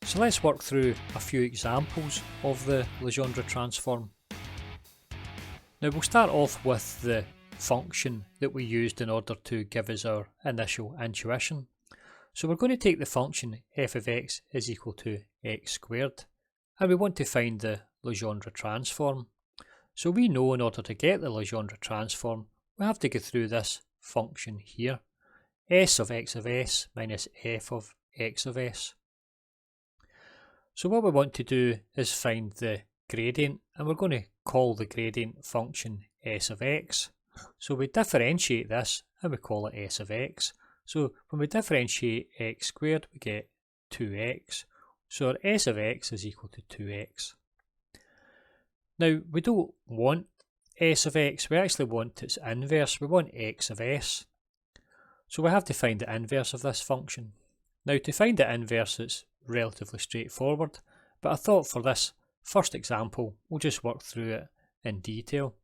So let's work through a few examples of the Legendre transform. Now we'll start off with the function that we used in order to give us our initial intuition. So we're going to take the function f of x is equal to x squared, and we want to find the Legendre transform. So we know in order to get the Legendre transform, we have to go through this function here, s of x of s minus f of x of s. So what we want to do is find the gradient, and we're going to call the gradient function s of x. So we differentiate this and we call it s of x. So when we differentiate x squared, we get 2x. So our s of x is equal to 2x. Now we don't want s of x, we actually want its inverse. We want x of s. So we have to find the inverse of this function. Now to find the inverse, it's relatively straightforward, but I thought for this first example we'll just work through it in detail.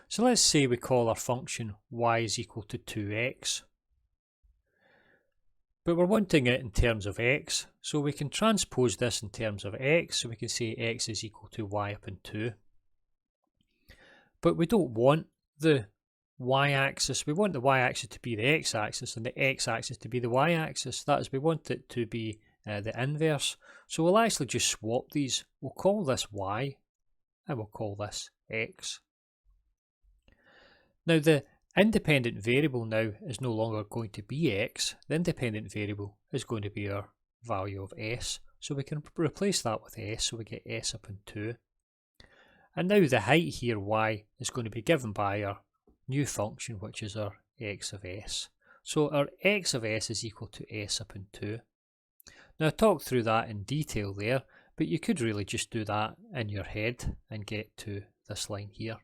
So let's say we call our function y is equal to 2x, but we're wanting it in terms of x, so we can transpose this in terms of x, so we can say x is equal to y upon 2. But we don't want the y-axis, we want the y-axis to be the x-axis and the x-axis to be the y-axis. That is, we want it to be the inverse. So we'll actually just swap these. We'll call this y and we'll call this x. Now the independent variable now is no longer going to be x. The independent variable is going to be our value of s. So we can replace that with s, so we get s upon 2. And now the height here, y, is going to be given by our new function, which is our x of s. So our x of s is equal to s upon 2. Now I talked through that in detail there, but you could really just do that in your head and get to this line here.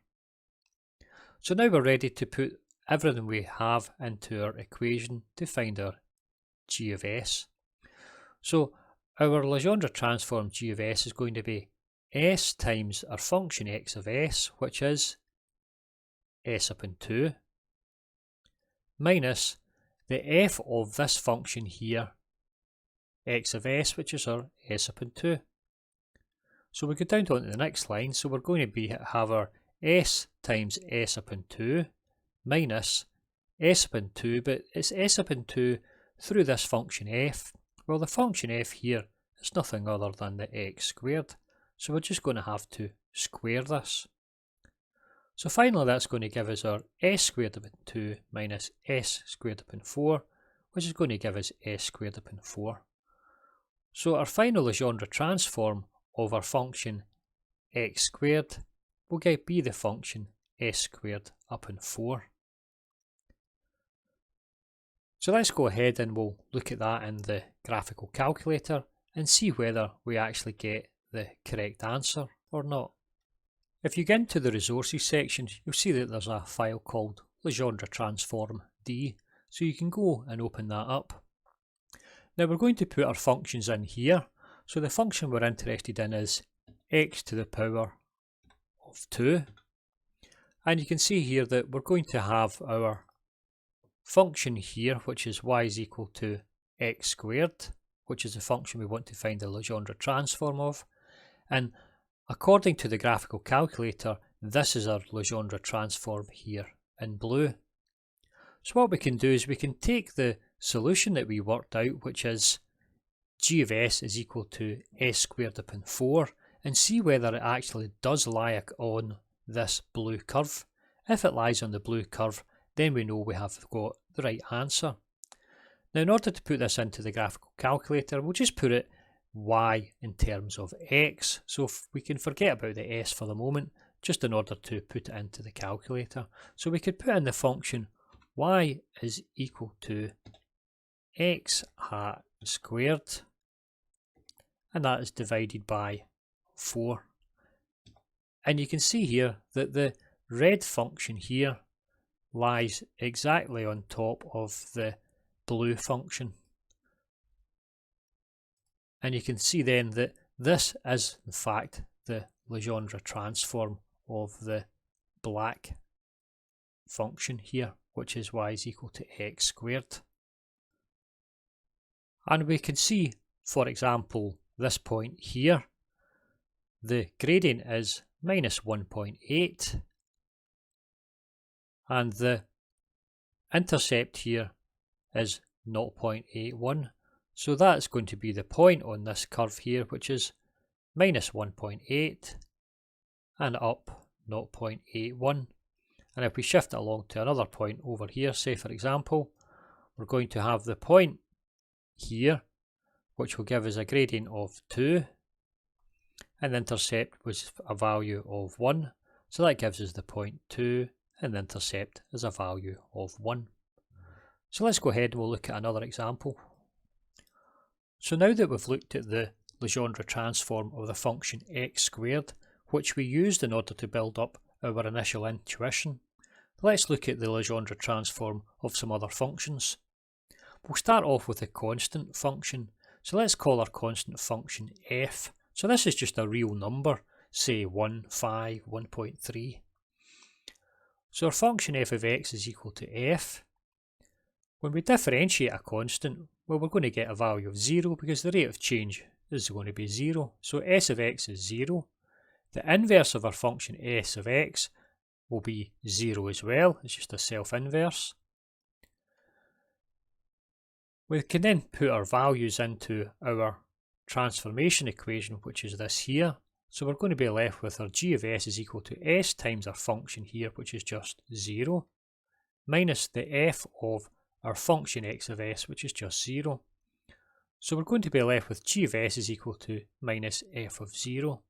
So now we're ready to put everything we have into our equation to find our g of s. So our Legendre transform g of s is going to be s times our function x of s, which is s upon 2, minus the f of this function here, x of s, which is our s upon 2. So we go down to the next line, so we're going to have our s times s upon 2 minus s upon 2, but it's s upon 2 through this function f. Well, the function f here is nothing other than the x squared, so we're just going to have to square this. So finally that's going to give us our s squared upon 2 minus s squared upon 4, which is going to give us s squared upon 4. So our final Legendre transform of our function x squared will be the function s squared upon 4. So let's go ahead and we'll look at that in the graphical calculator and see whether we actually get the correct answer or not. If you get into the resources section, you'll see that there's a file called Legendre Transform D, so you can go and open that up. Now we're going to put our functions in here. So the function we're interested in is x to the power of 2, and you can see here that we're going to have our function here, which is y is equal to x squared, which is the function we want to find the Legendre transform of, and according to the graphical calculator, this is our Legendre transform here in blue. So what we can do is we can take the solution that we worked out, which is g of s is equal to s squared upon 4, and see whether it actually does lie on this blue curve. If it lies on the blue curve, then we know we have got the right answer. Now in order to put this into the graphical calculator, we'll just put it y in terms of x, so if we can forget about the s for the moment, just in order to put it into the calculator. So we could put in the function y is equal to x hat squared, and that is divided by 4. And you can see here that the red function here lies exactly on top of the blue function. And you can see then that this is in fact the Legendre transform of the black function here, which is y is equal to x squared. And we can see, for example, this point here, the gradient is minus 1.8 and the intercept here is 0.81. So that's going to be the point on this curve here, which is minus 1.8 and up 0.81. And if we shift it along to another point over here, say for example, we're going to have the point here, which will give us a gradient of 2, and the intercept was a value of 1. So that gives us the point 2, and the intercept is a value of 1. So let's go ahead and we'll look at another example. So now that we've looked at the Legendre transform of the function x squared, which we used in order to build up our initial intuition, let's look at the Legendre transform of some other functions. We'll start off with a constant function. So let's call our constant function f. So this is just a real number, say 1, 5, 1.3. So our function f of x is equal to f. When we differentiate a constant, well, we're going to get a value of 0 because the rate of change is going to be 0. So s of x is 0. The inverse of our function s of x will be 0 as well. It's just a self-inverse. We can then put our values into our transformation equation, which is this here. So we're going to be left with our g of s is equal to s times our function here, which is just 0, minus the f of our function x of s, which is just 0. So we're going to be left with g of s is equal to minus f of 0.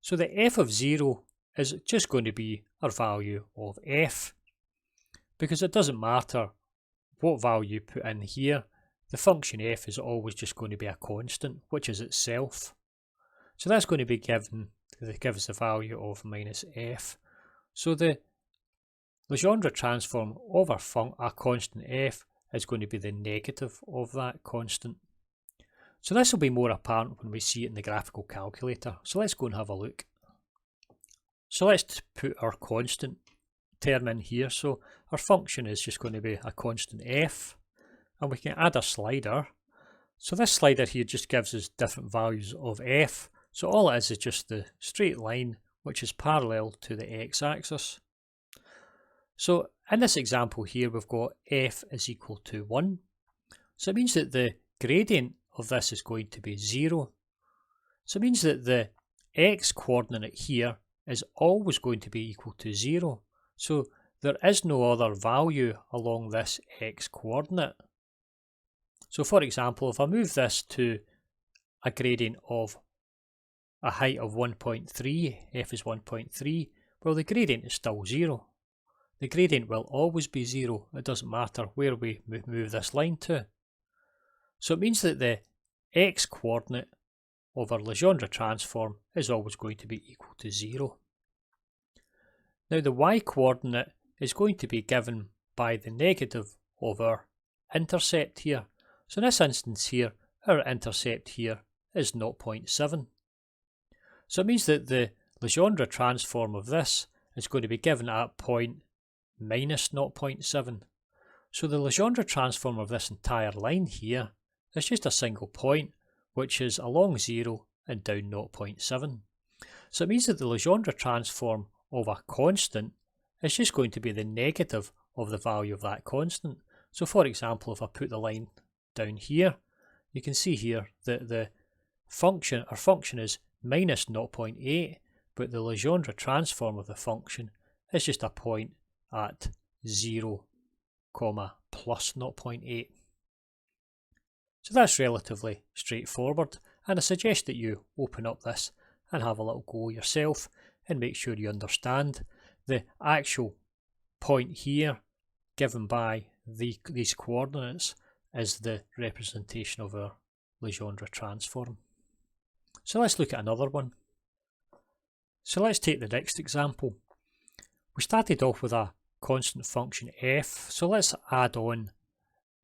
So the f of 0 is just going to be our value of f, because it doesn't matter what value you put in here, the function f is always just going to be a constant, which is itself. So that's going to be given, that gives us the value of minus f. So the Legendre transform of our constant f is going to be the negative of that constant. So this will be more apparent when we see it in the graphical calculator. So let's go and have a look. So let's put our constant term in here. So our function is just going to be a constant f, and we can add a slider. So this slider here just gives us different values of f. So all it is just the straight line which is parallel to the x-axis. So in this example here we've got f is equal to 1. So it means that the gradient of this is going to be 0. So it means that the x coordinate here is always going to be equal to 0. So there is no other value along this x coordinate. So for example, if I move this to a gradient of a height of 1.3, f is 1.3, well, the gradient is still 0. The gradient will always be 0. It doesn't matter where we move this line to. So it means that the x coordinate of our Legendre transform is always going to be equal to 0. Now the y coordinate is going to be given by the negative of our intercept here. So in this instance here, our intercept here is 0.7. So it means that the Legendre transform of this is going to be given at point minus 0.7. So the Legendre transform of this entire line here is just a single point, which is along 0 and down 0.7. So it means that the Legendre transform of a constant is just going to be the negative of the value of that constant. So for example, if I put the line down here, you can see here that the function, our function is minus 0.8, but the Legendre transform of the function is just a point at 0, plus 0.8. So that's relatively straightforward, and I suggest that you open up this and have a little go yourself and make sure you understand the actual point here given by these coordinates is the representation of our Legendre transform. So let's look at another one. So let's take the next example. We started off with a constant function f, so let's add on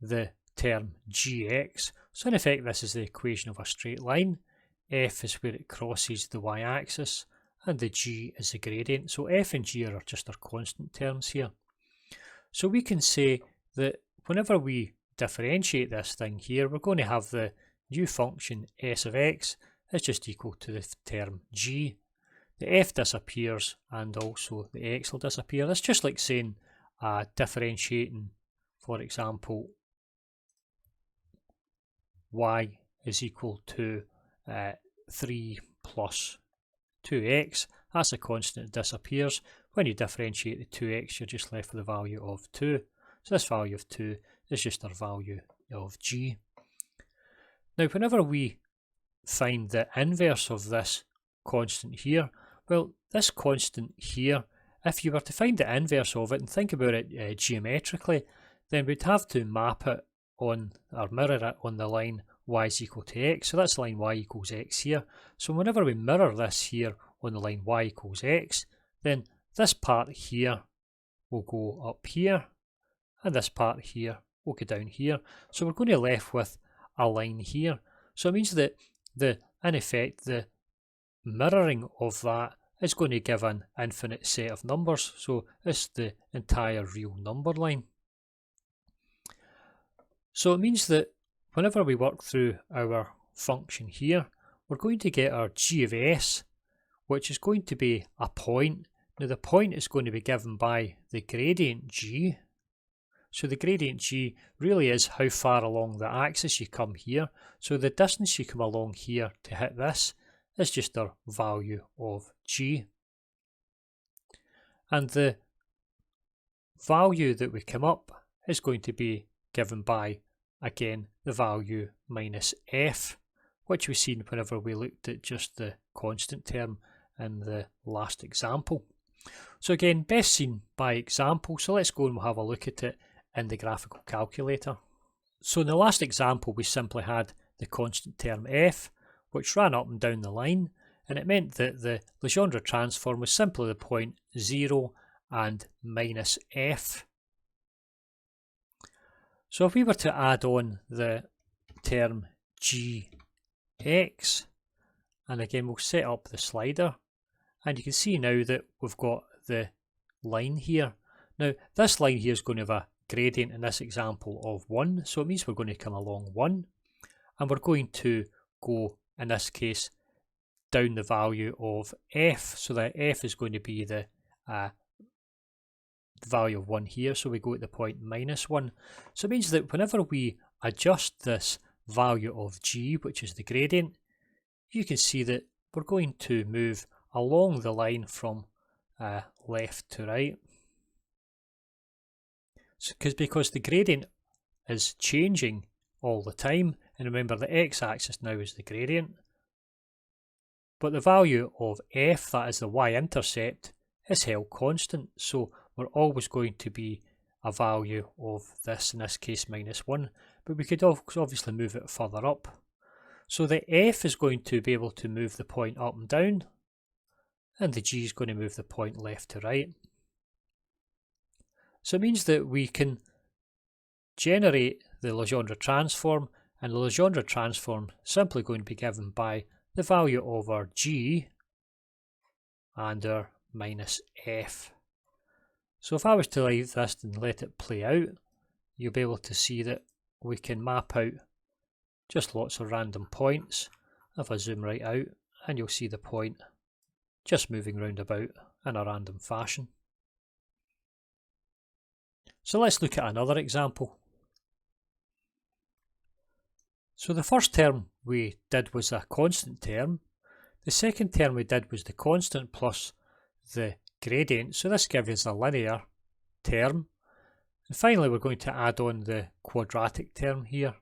the term gx. So in effect this is the equation of a straight line. F is where it crosses the y-axis and the g is the gradient. So f and g are just our constant terms here. So we can say that whenever we differentiate this thing here, we're going to have the new function s of x is just equal to the term g. The f disappears and also the x will disappear. That's just like saying differentiating, for example, y is equal to 3 plus 2x. That's a constant that disappears. When you differentiate the 2x, you're just left with the value of 2. So this value of 2 is just our value of g. Now, whenever we find the inverse of this constant here, well, this constant here, if you were to find the inverse of it and think about it geometrically, then we'd have to map it on, or mirror it on the line y is equal to x. So that's the line y equals x here. So whenever we mirror this here on the line y equals x, then this part here will go up here, and this part here will go down here. So we're going to be left with a line here. So it means that in effect, the mirroring of that is going to give an infinite set of numbers. So it's the entire real number line. So it means that whenever we work through our function here, we're going to get our g of s, which is going to be a point. Now the point is going to be given by the gradient g. So the gradient g really is how far along the axis you come here. So the distance you come along here to hit this is just our value of g. And the value that we come up is going to be given by, again, the value minus f, which we've seen whenever we looked at just the constant term in the last example. So again, best seen by example. So let's go and we'll have a look at it in the graphical calculator. So in the last example, we simply had the constant term f, which ran up and down the line, and it meant that the Legendre transform was simply the point 0 and minus f. So if we were to add on the term gx, and again we'll set up the slider, and you can see now that we've got the line here. Now this line here is going to have a gradient in this example of 1, so it means we're going to come along 1, and we're going to go, in this case, down the value of f, so that f is going to be the value of 1 here, so we go at the point minus 1. So it means that whenever we adjust this value of g, which is the gradient, you can see that we're going to move along the line from left to right. Because the gradient is changing all the time, and remember the x-axis now is the gradient, but the value of f, that is the y-intercept, is held constant, so we're always going to be a value of this, in this case minus 1, but we could obviously move it further up. So the f is going to be able to move the point up and down, and the g is going to move the point left to right. So it means that we can generate the Legendre transform, and the Legendre transform is simply going to be given by the value of our g and our minus f. So if I was to leave this and let it play out, you'll be able to see that we can map out just lots of random points. If I zoom right out, and you'll see the point just moving round about in a random fashion. So let's look at another example. So the first term we did was a constant term. The second term we did was the constant plus the gradient. So this gives us a linear term. And finally we're going to add on the quadratic term here.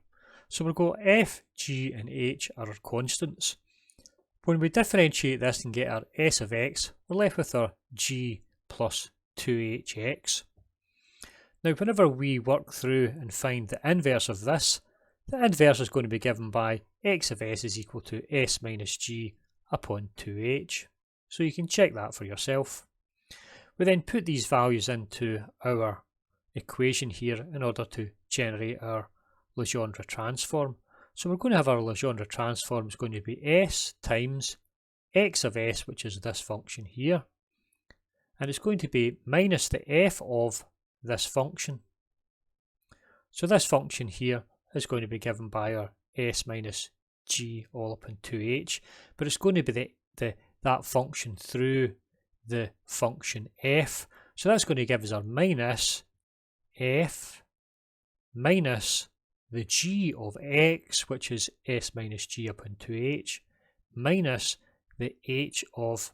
So we'll go f, g and h are our constants. When we differentiate this and get our s of x, we're left with our g plus 2hx. Now whenever we work through and find the inverse of this, the inverse is going to be given by x of s is equal to s minus g upon 2h. So you can check that for yourself. We then put these values into our equation here in order to generate our Legendre transform. So we're going to have our Legendre transform is going to be s times x of s, which is this function here, and it's going to be minus the f of this function. So this function here is going to be given by our s minus g all upon 2h, but it's going to be that function through the function f. So that's going to give us our minus f minus the g of x, which is s minus g upon 2h, minus the h of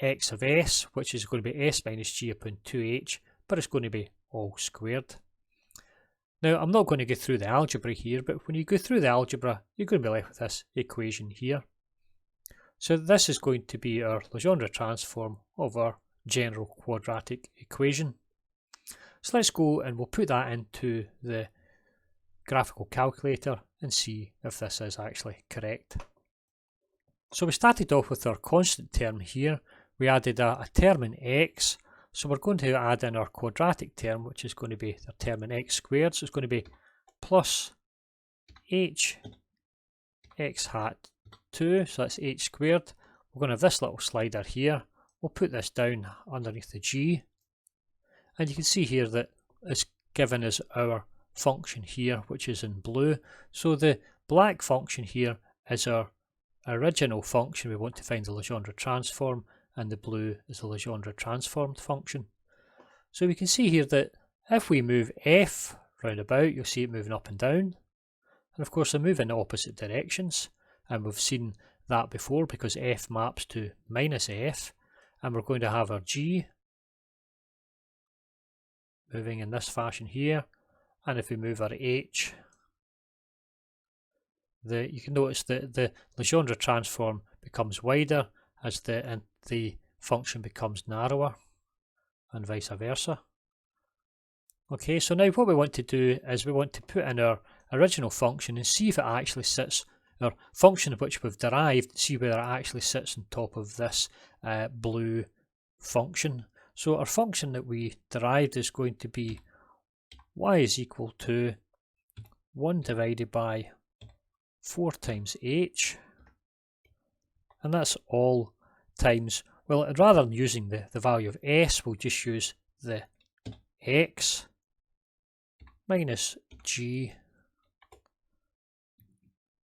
x of s, which is going to be s minus g upon 2h, but it's going to be all squared. Now, I'm not going to go through the algebra here, but when you go through the algebra, you're going to be left with this equation here. So this is going to be our Legendre transform of our general quadratic equation. So let's go and we'll put that into the graphical calculator and see if this is actually correct. So we started off with our constant term here. We added a term in x. So we're going to add in our quadratic term, which is going to be the term in x squared. So it's going to be plus h x hat 2, so that's h squared. We're going to have this little slider here. We'll put this down underneath the g. And you can see here that it's given us our function here, which is in blue. So the black function here is our original function. We want to find the Legendre transform, and the blue is the Legendre transformed function. So we can see here that if we move f round about, you'll see it moving up and down. And of course they move in opposite directions, and we've seen that before because f maps to minus f, and we're going to have our g moving in this fashion here, and if we move our h, you can notice that the Legendre transform becomes wider as the function becomes narrower, and vice versa. Okay, so now what we want to do is we want to put in our original function and see if it actually sits, our function which we've derived, see whether it actually sits on top of this blue function. So our function that we derived is going to be y is equal to 1 divided by 4 times h, and that's all times, well, rather than using the value of s, we'll just use the x minus g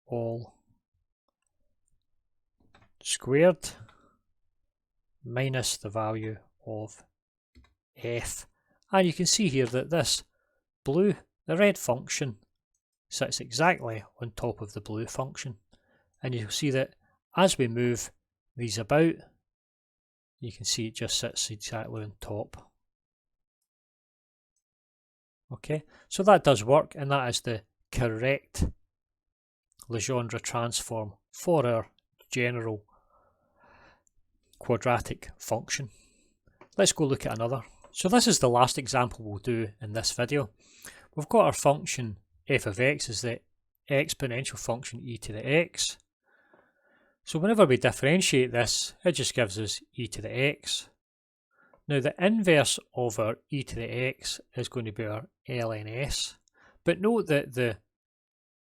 all squared minus the value of f. And you can see here that this blue, the red function, sits exactly on top of the blue function, and you'll see that as we move these about, you can see it just sits exactly on top. Okay, so that does work, and that is the correct Legendre transform for our general quadratic function. Let's go look at another. So this is the last example we'll do in this video. We've got our function f of x is the exponential function e to the x. So whenever we differentiate this, it just gives us e to the x. Now the inverse of our e to the x is going to be our ln s. But note that the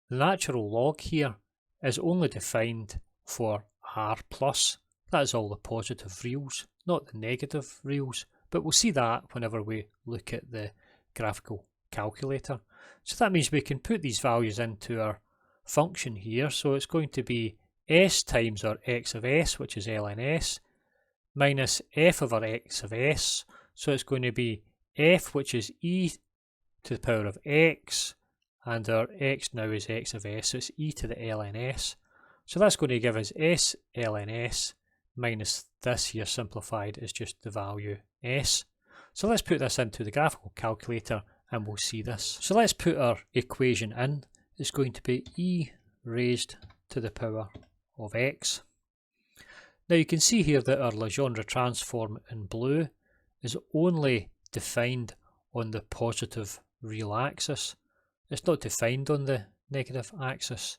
natural log here is only defined for r plus. That is all the positive reals, not the negative reals. But we'll see that whenever we look at the graphical calculator. So that means we can put these values into our function here. So it's going to be s times our x of s, which is ln s, minus f of our x of s. So it's going to be f, which is e to the power of x, and our x now is x of s, so it's e to the ln s. So that's going to give us s ln s minus this here simplified is just the value s. So let's put this into the graphical calculator and we'll see this. So let's put our equation in. It's going to be e raised to the power of x. Now you can see here that our Legendre transform in blue is only defined on the positive real axis. It's not defined on the negative axis.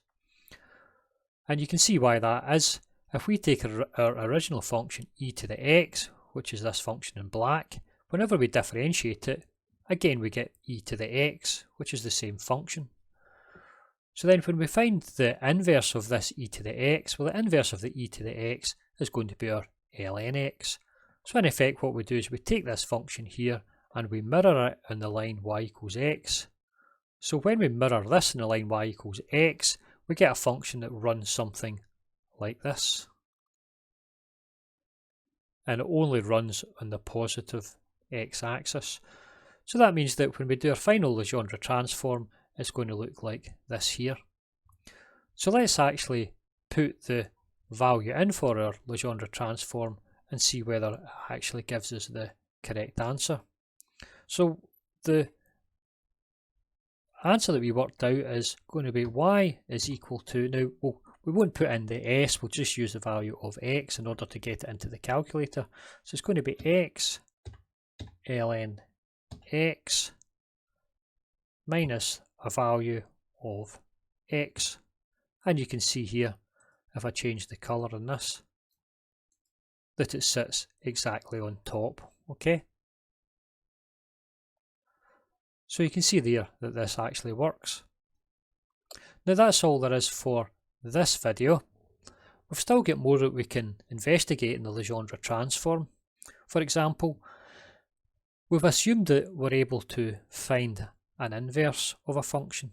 And you can see why that is. If we take our original function e to the x, which is this function in black, whenever we differentiate it, again we get e to the x, which is the same function. So then when we find the inverse of this e to the x, well, the inverse of the e to the x is going to be our ln x. So in effect what we do is we take this function here and we mirror it on the line y equals x. So when we mirror this in the line y equals x, we get a function that runs something like this. And it only runs on the positive x-axis. So that means that when we do our final Legendre transform, it's going to look like this here. So let's actually put the value in for our Legendre transform and see whether it actually gives us the correct answer. So the answer that we worked out is going to be y is equal to, now we won't put in the s, we'll just use the value of x in order to get it into the calculator. So it's going to be x ln x minus a value of x, and you can see here if I change the colour in this that it sits exactly on top. Okay, so you can see there that this actually works. Now that's all there is for this video. We've still got more that we can investigate in the Legendre transform. For example, we've assumed that we're able to find an inverse of a function.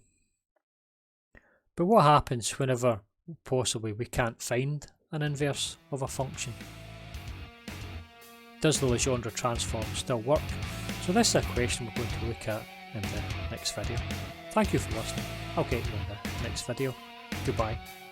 But what happens whenever possibly we can't find an inverse of a function? Does the Legendre transform still work? So this is a question we're going to look at in the next video. Thank you for listening. I'll get you in the next video. Goodbye.